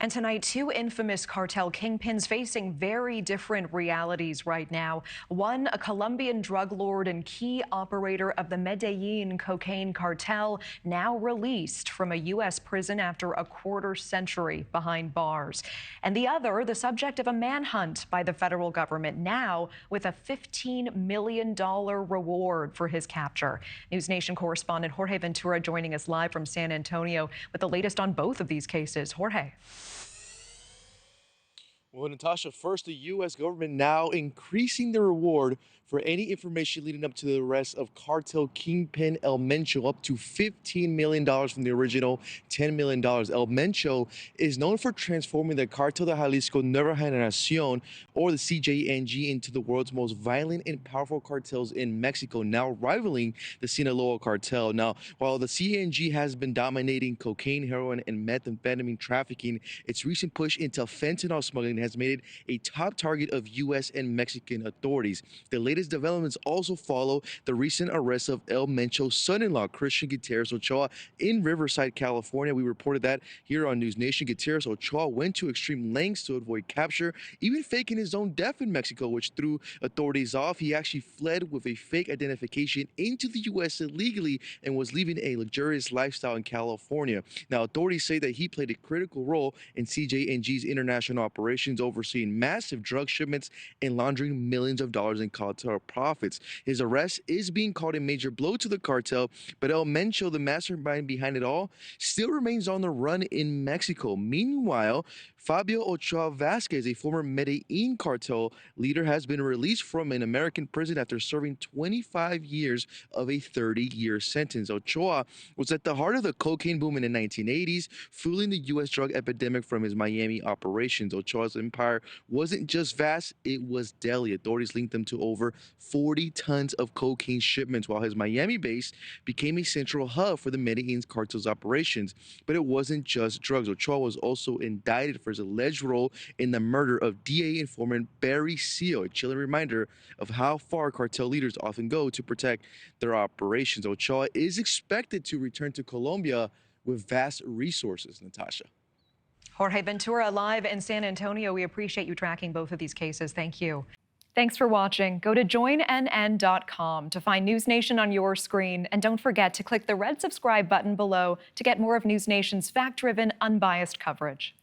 And tonight, two infamous cartel kingpins facing very different realities right now. One, a Colombian drug lord and key operator of the Medellin cocaine cartel, now released from a U.S. prison after a quarter-century behind bars. And the other, the subject of a manhunt by the federal government, now with a $15 million reward for his capture. NewsNation correspondent Jorge Ventura joining us live from San Antonio with the latest on both of these cases. Jorge. Well, Natasha, first, the U.S. government now increasing the reward for any information leading up to the arrest of cartel kingpin Mencho up to $15 million from the original $10 million. Mencho is known for transforming the Cartel de Jalisco Nueva Generación, or the CJNG, into the world's most violent and powerful cartels in Mexico, now rivaling the Sinaloa cartel. Now, while the CJNG has been dominating cocaine, heroin, and methamphetamine trafficking, its recent push into fentanyl smuggling has made it a top target of U.S. and Mexican authorities. The latest developments also follow the recent arrest of Mencho's son-in-law, Christian Gutierrez Ochoa, in Riverside, California. We reported that here on NewsNation. Gutierrez Ochoa went to extreme lengths to avoid capture, even faking his own death in Mexico, which threw authorities off. He actually fled with a fake identification into the U.S. illegally and was living a luxurious lifestyle in California. Now, authorities say that he played a critical role in CJNG's international operations, overseeing massive drug shipments and laundering millions of dollars in cartel profits. His arrest is being called a major blow to the cartel, but Mencho, the mastermind behind it all, still remains on the run in Mexico. Meanwhile, Fabio Ochoa Vasquez, a former Medellin cartel leader, has been released from an American prison after serving 25 years of a 30-year sentence. Ochoa was at the heart of the cocaine boom in the 1980s, fueling the U.S. drug epidemic from his Miami operations. Ochoa's empire wasn't just vast, it was deadly. Authorities linked them to over 40 tons of cocaine shipments, while his Miami base became a central hub for the Medellin cartel's operations. But it wasn't just drugs. Ochoa was also indicted for his alleged role in the murder of DA informant Barry Seal, a chilling reminder of how far cartel leaders often go to protect their operations. Ochoa is expected to return to Colombia with vast resources, Natasha. Jorge Ventura live in San Antonio. We appreciate you tracking both of these cases. Thank you. Thanks for watching. Go to joinnn.com to find NewsNation on your screen. And don't forget to click the red subscribe button below to get more of NewsNation's fact-driven, unbiased coverage.